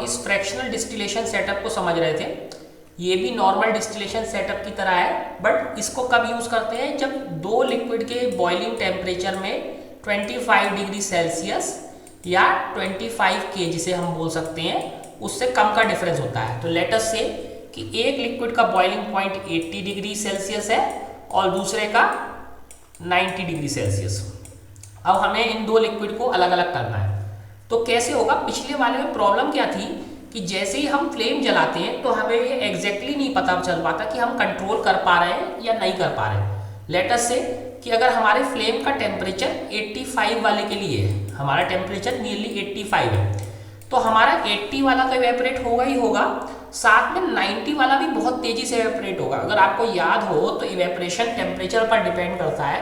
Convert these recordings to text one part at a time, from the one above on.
इस fractional distillation setup को समझ रहे थे। ये भी नॉर्मल डिस्टिलेशन सेटअप की तरह है, बट इसको कब यूज़ करते हैं, जब दो लिक्विड के बॉइलिंग टेम्परेचर में 25 डिग्री सेल्सियस या 25 के जिसे हम बोल सकते हैं उससे कम का डिफरेंस होता है। तो लेट अस से कि एक लिक्विड का बॉइलिंग पॉइंट 80 डिग्री सेल्सियस है और दूसरे का 90 डिग्री सेल्सियस। अब हमें इन दो लिक्विड को अलग अलग करना है। तो कैसे होगा, पिछले वाले में प्रॉब्लम क्या थी कि जैसे ही हम फ्लेम जलाते हैं तो हमें ये एग्जैक्टली नहीं पता चल पाता कि हम कंट्रोल कर पा रहे हैं या नहीं कर पा रहे हैं। लेट अस से कि अगर हमारे फ्लेम का टेम्परेचर 85 वाले के लिए है, हमारा टेम्परेचर नियरली 85 है, तो हमारा 80 वाला तो इवेपोरेट होगा ही होगा, साथ में 90 वाला भी बहुत तेजी से इवेपोरेट होगा। अगर आपको याद हो तो इवेपोरेशन टेम्परेचर पर डिपेंड करता है,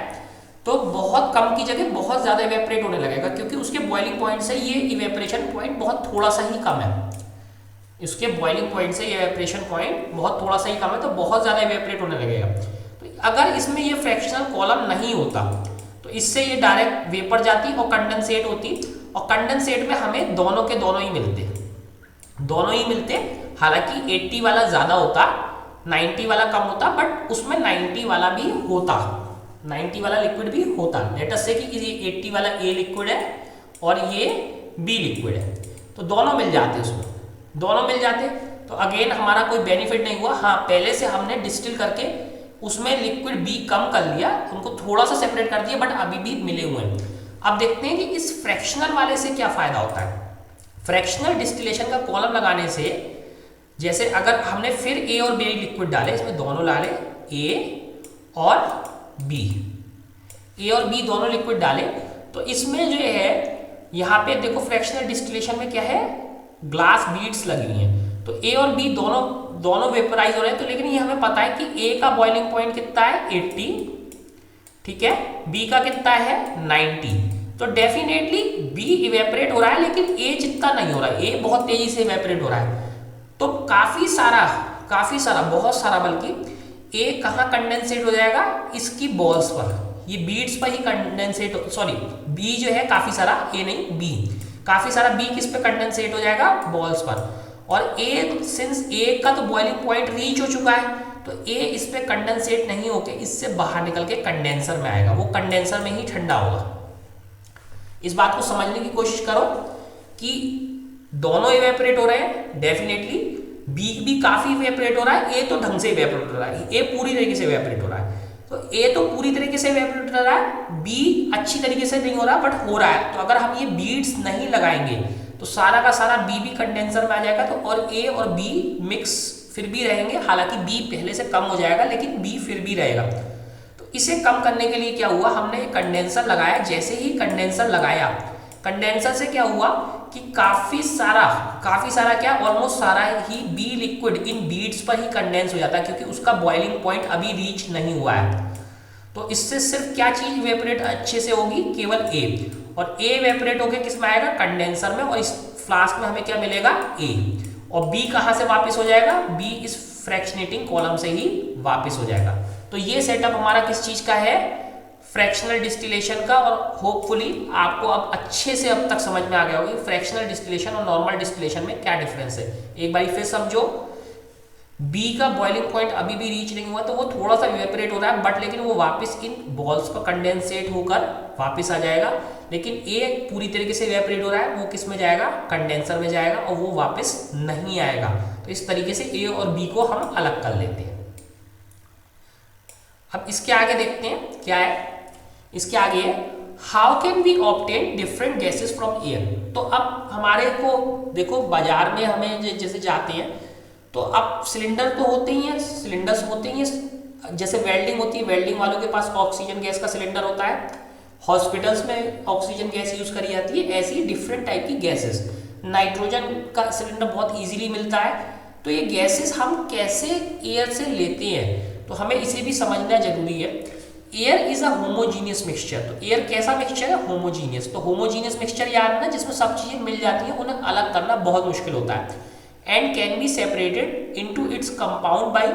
तो बहुत कम की जगह बहुत ज़्यादा इवेपोरेट होने लगेगा क्योंकि उसके बॉइलिंग पॉइंट से ये इवेपोरेशन पॉइंट बहुत थोड़ा सा ही कम है। इसके बॉइलिंग पॉइंट से इवेपोरेशन पॉइंट बहुत थोड़ा सा ही कम है, तो बहुत ज़्यादा इवेपोरेट होने लगेगा। तो अगर इसमें ये फ्रैक्शनल कॉलम नहीं होता तो इससे ये डायरेक्ट वेपर जाती और कंडेंसेट होती, और कंडेंसेट में हमें दोनों के दोनों ही मिलते। हालांकि 80 वाला ज़्यादा होता, 90 वाला कम होता, बट उसमें 90 वाला भी होता, 90 वाला लिक्विड भी होता। लेट अस से कि ये 80 वाला ए लिक्विड है और ये बी लिक्विड है, तो दोनों मिल जाते उसमें, दोनों मिल जाते। तो अगेन हमारा कोई बेनिफिट नहीं हुआ। हाँ, पहले से हमने डिस्टिल करके उसमें लिक्विड बी कम कर लिया, उनको थोड़ा सा सेपरेट कर दिया, बट अभी भी मिले हुए हैं। अब देखते हैं कि इस फ्रैक्शनल वाले से क्या फ़ायदा होता है। फ्रैक्शनल डिस्टिलेशन का कॉलम लगाने से, जैसे अगर हमने फिर ए और बी लिक्विड डाले, इसमें दोनों डाले ए और बी, ए और बी दोनों लिक्विड डाले, तो इसमें जो है यहाँ पे देखो फ्रैक्शनल डिस्टिलेशन में क्या है, ग्लास बीड्स लगी हुई हैं। तो ए और बी दोनों वेपराइज हो रहे हैं, तो लेकिन ये हमें पता है कि ए का बॉइलिंग पॉइंट कितना है 80, ठीक है, बी का कितना है 90, तो डेफिनेटली बी इवेपोरेट हो रहा है लेकिन ए जितना नहीं हो रहा है, ए बहुत तेजी से इवेपोरेट हो रहा है। तो काफी सारा बहुत सारा बल्कि ए कहाँ कंडेंसेट हो जाएगा, इसकी बॉल्स पर, ये बीड्स पर ही कंडेंसेट, सॉरी बी जो है काफी सारा, ए नहीं बी, काफी सारा बी किस पे कंडेंसेट हो जाएगा, बॉल्स पर। और ए, सिंस ए का तो बॉइलिंग पॉइंट रीच हो चुका है, तो ए इस पे कंडेंसेट नहीं होके इससे बाहर निकल के कंडेंसर में आएगा, वो कंडेंसर में ही ठंडा होगा। इस बात को समझने की कोशिश करो कि दोनों इवेपोरेट हो रहे हैं, डेफिनेटली बी भी काफी इवेपोरेट हो रहा है, ए तो ढंग से इवेपोरेट हो रहा है, ए पूरी तरीके से इवेपोरेट हो रहा है। तो ए तो पूरी तरीके से इवेपोरेट हो रहा है, बी अच्छी तरीके से नहीं हो रहा बट हो रहा है। तो अगर हम ये बीड्स नहीं लगाएंगे तो सारा का सारा बी भी कंडेंसर में आ जाएगा, तो और ए और बी मिक्स फिर भी रहेंगे, हालांकि बी पहले से कम हो जाएगा लेकिन बी फिर भी रहेगा। तो इसे कम करने के लिए क्या हुआ, हमने कंडेंसर लगाया। जैसे ही कंडेंसर लगाया, कंडेंसर से क्या हुआ कि काफी सारा क्या, ऑलमोस्ट सारा ही बी लिक्विड इन बीड्स पर ही कंडेंस हो जाता है क्योंकि उसका बॉइलिंग पॉइंट अभी रीच नहीं हुआ है। तो इससे सिर्फ क्या चीज इवेपोरेट अच्छे से होगी, केवल ए, और ए इवेपोरेट होकर किस में आएगा, कंडेंसर में, और इस फ्लास्क में हमें क्या मिलेगा, ए। और बी कहां से वापस हो जाएगा, बी इस फ्रैक्शनेटिंग कॉलम से ही वापस हो जाएगा। तो ये सेटअप हमारा किस चीज का है, फ्रैक्शनल डिस्टिलेशन का। और होपफुली आपको अब अच्छे से अब तक समझ में आ गया होगा फ्रैक्शनल डिस्टिलेशन और नॉर्मल डिस्टिलेशन में क्या डिफरेंस है। एक बार फिर समझो, बी का बॉइलिंग पॉइंट अभी भी रीच नहीं हुआ, तो वो थोड़ा सा इवेपोरेट हो रहा है, बट लेकिन वो वापस इन बॉल्स पर कंडेंसेट होकर वापस आ जाएगा। लेकिन ए पूरी तरीके से इवेपोरेट हो रहा है, वो किस में जाएगा, कंडेंसर में जाएगा, और वो वापस नहीं आएगा। तो इस तरीके से ए और बी को हम अलग कर लेते हैं। अब इसके आगे देखते हैं क्या है, इसके आगे है how can we obtain different gases from air. तो अब हमारे को देखो, बाजार में हमें जैसे जाते हैं तो अब सिलेंडर तो होते ही हैं, सिलेंडर्स होते ही हैं, जैसे वेल्डिंग होती है, वेल्डिंग वालों के पास ऑक्सीजन गैस का सिलेंडर होता है, हॉस्पिटल्स में ऑक्सीजन गैस यूज करी जाती है, ऐसी डिफरेंट टाइप की गैसेस। नाइट्रोजन का सिलेंडर बहुत इजीली मिलता है। तो ये गैसेस हम कैसे एयर से लेते हैं, तो हमें इसे भी समझना जरूरी है। Air is a homogeneous mixture. तो एयर कैसा मिक्सचर है, होमोजीनियस। तो होमोजीनियस मिक्सचर याद है ना, जिसमें सब चीजें मिल जाती हैं, उन्हें अलग करना बहुत मुश्किल होता है। And can be separated into its compound by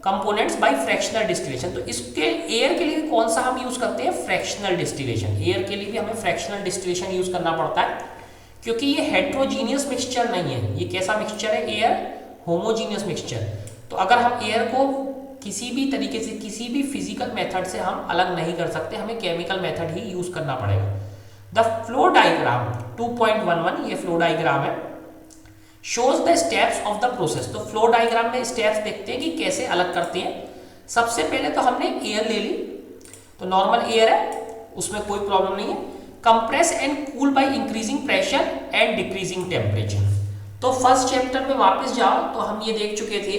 components by fractional distillation. तो इसके एयर के लिए कौन सा हम यूज करते हैं, फ्रैक्शनल डिस्टिलेशन। एयर के लिए भी हमें फ्रैक्शनल डिस्टिलेशन यूज करना पड़ता है। क्योंकि ये हेट्रोजीनियस मिक्सचर नहीं है। ये कैसा मिक्सचर है? Air homogeneous mixture. तो अगर हम एयर को किसी भी तरीके से, किसी भी फिजिकल मेथड से हम अलग नहीं कर सकते, हमें केमिकल मेथड ही यूज करना पड़ेगा। द फ्लो डायग्राम 2.11 ये फ्लो डायग्राम है, shows the steps of the process. तो फ्लो डायग्राम में स्टेप्स देखते हैं कि कैसे अलग करते हैं। सबसे पहले तो हमने एयर ले ली, तो नॉर्मल एयर है, उसमें कोई प्रॉब्लम नहीं है। Compress and cool by increasing pressure and decreasing temperature. तो फर्स्ट चैप्टर में वापस जाओ तो हम ये देख चुके थे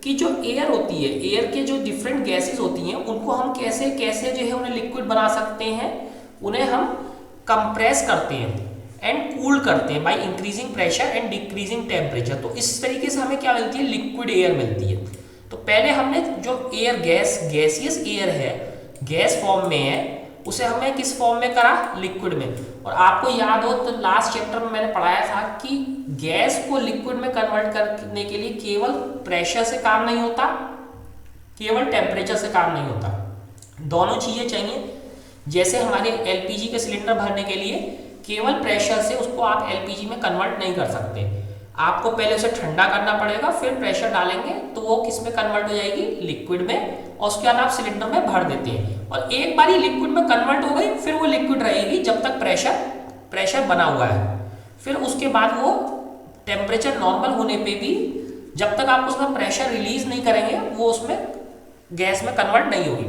कि जो एयर होती है, एयर के जो डिफरेंट गैसेस होती हैं उनको हम कैसे कैसे जो है उन्हें लिक्विड बना सकते हैं। उन्हें हम कंप्रेस करते हैं एंड कूल करते हैं by increasing pressure and decreasing temperature. तो इस तरीके से हमें क्या मिलती है? लिक्विड एयर मिलती है। तो पहले हमने जो एयर गैसियस एयर है, गैस फॉर्म में है, उसे हमने किस फॉर्म में करा? लिक्विड में। और आपको याद हो तो लास्ट चैप्टर में मैंने पढ़ाया था कि गैस को लिक्विड में कन्वर्ट करने के लिए केवल प्रेशर से काम नहीं होता, केवल टेम्परेचर से काम नहीं होता, दोनों चीजें चाहिए। जैसे हमारे एलपीजी के सिलेंडर भरने के लिए केवल प्रेशर से उसको आप एलपीजी में कन्वर्ट नहीं कर सकते, आपको पहले उसे ठंडा करना पड़ेगा, फिर प्रेशर डालेंगे तो वो किस में कन्वर्ट हो जाएगी? लिक्विड में, और उसके बाद आप सिलेंडर में भर देते हैं। और एक बार ही लिक्विड में कन्वर्ट हो गई, फिर वो लिक्विड रहेगी जब तक प्रेशर बना हुआ है। फिर उसके बाद वो टेम्परेचर नॉर्मल होने पे भी जब तक आप उसमें प्रेशर रिलीज नहीं करेंगे वो उसमें गैस में कन्वर्ट नहीं होगी।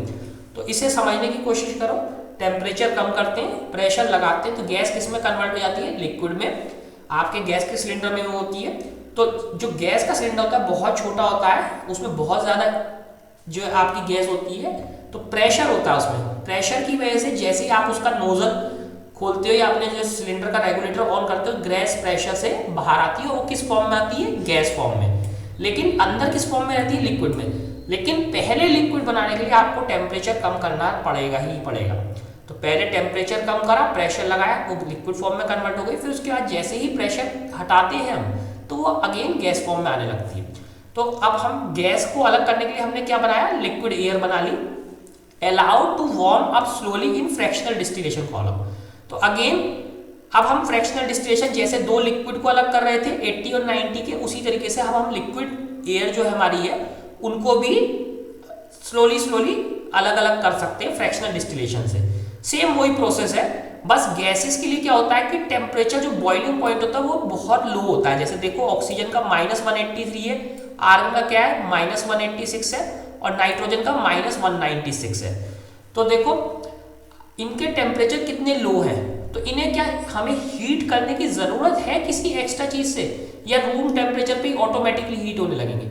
तो इसे समझने की कोशिश करो। टेम्परेचर कम करते हैं, प्रेशर लगाते हैं, तो गैस किस में कन्वर्ट हो जाती है? लिक्विड में। आपके गैस के सिलेंडर में वो होती है। तो जो गैस का सिलेंडर होता है बहुत छोटा होता है, उसमें बहुत ज़्यादा जो आपकी गैस होती है, तो प्रेशर होता है उसमें। प्रेशर की वजह से जैसे ही आप उसका नोजल खोलते हो या अपने जो सिलेंडर का रेगुलेटर ऑन करते हो, गैस प्रेशर से बाहर आती है, वो किस फॉर्म में आती है? गैस फॉर्म में। लेकिन अंदर किस फॉर्म में रहती है? लिक्विड में। लेकिन पहले लिक्विड बनाने के लिए आपको टेम्परेचर कम करना पड़ेगा ही पड़ेगा। तो पहले टेम्परेचर कम करा, प्रेशर लगाया, वो लिक्विड फॉर्म में कन्वर्ट हो गई। फिर उसके बाद जैसे ही प्रेशर हटाते हैं हम, तो वो अगेन गैस फॉर्म में आने लगती है। तो अब हम गैस को अलग करने के लिए हमने क्या बनाया? लिक्विड एयर बना ली। Allowed to warm up slowly in fractional distillation column. तो अगेन अब हम फ्रैक्शनल डिस्टिलेशन, जैसे दो लिक्विड को अलग कर रहे थे 80 और 90 के, उसी तरीके से हम लिक्विड एयर जो हमारी है उनको भी स्लोली अलग अलग कर सकते हैं फ्रैक्शनल डिस्टिलेशन से। सेम वही प्रोसेस है, बस गैसेस के लिए क्या होता है कि टेम्परेचर जो बॉइलिंग पॉइंट होता है वो बहुत लो होता है। जैसे देखो ऑक्सीजन का -183 है, आर्गन का क्या है? -186 है, और नाइट्रोजन का -196 है। तो देखो इनके टेम्परेचर कितने लो हैं, तो इन्हें क्या हमें हीट करने की जरूरत है किसी एक्स्ट्रा चीज से, या रूम टेम्परेचर पे ऑटोमेटिकली हीट होने लगेंगे?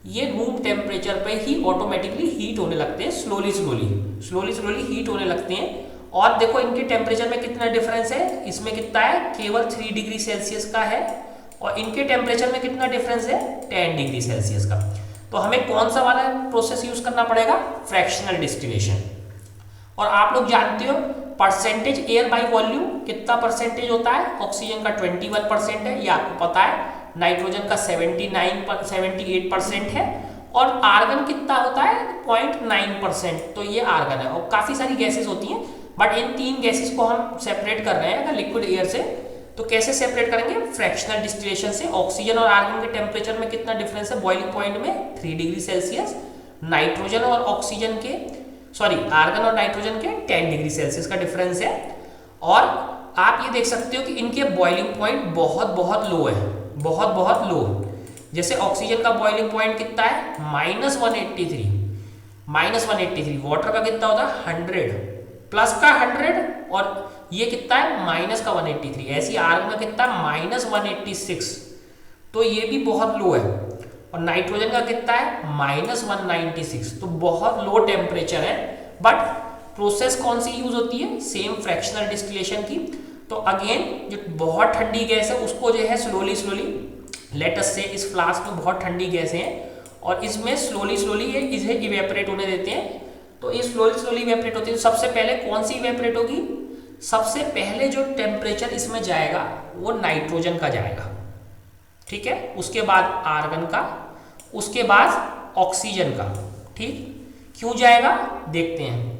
ये रूम टेम्परेचर पे ही ऑटोमेटिकली हीट होने लगते हैं, स्लोली हीट होने लगते हैं। और देखो इनके टेम्परेचर में कितना डिफरेंस है, इसमें कितना है? केवल 3 डिग्री सेल्सियस का है, और इनके टेम्परेचर में कितना डिफरेंस है? 10 डिग्री सेल्सियस का। तो हमें कौन सा वाला प्रोसेस यूज करना पड़ेगा? Fractional distillation. और आप लोग जानते हो परसेंटेज एयर बाय वॉल्यूम कितना परसेंटेज होता है? ऑक्सीजन का 21% है, ये आपको पता है। नाइट्रोजन का 78% है, और आर्गन कितना होता है? 0.9%। तो ये आर्गन है, और काफी सारी गैसेस होती हैं, बट इन 3 गैसेस को हम सेपरेट कर रहे हैं अगर लिक्विड एयर से। तो कैसे सेपरेट करेंगे? फ्रैक्शनल डिस्टिलेशन से। ऑक्सीजन और आर्गन के टेम्परेचर में कितना डिफरेंस है बॉइलिंग पॉइंट में? 3 डिग्री सेल्सियस। नाइट्रोजन और ऑक्सीजन के आर्गन और नाइट्रोजन के 10 डिग्री सेल्सियस का डिफरेंस है। और आप ये देख सकते हो कि इनके बॉइलिंग पॉइंट बहुत लो है, बहुत लो। जैसे ऑक्सीजन का बॉइलिंग पॉइंट कितना है? -183। वाटर का कितना होता है? 100, प्लस का 100, और ये कितना है? माइनस का 183। ऐसी आर्गन का कितना? -186। तो ये भी बहुत लो है। और नाइट्रोजन का कितना है? -196। तो बहुत लो टेम्परेचर है, बट प्रोसेस कौन सी यूज होती है? सेम फ्रैक्शनल डिस्टिलेशन की। तो अगेन जो बहुत ठंडी गैस है उसको जो है स्लोली लेट अस से इस फ्लास्क में बहुत ठंडी गैस है, और इसमें स्लोली इसे इवेपोरेट होने देते हैं। तो ये स्लोली इवेपोरेट होती है। तो सबसे पहले कौन सी इवेपोरेट होगी? सबसे पहले जो टेम्परेचर इसमें जाएगा वो नाइट्रोजन का जाएगा, ठीक है, उसके बाद आर्गन का, उसके बाद ऑक्सीजन का। ठीक, क्यों जाएगा देखते हैं।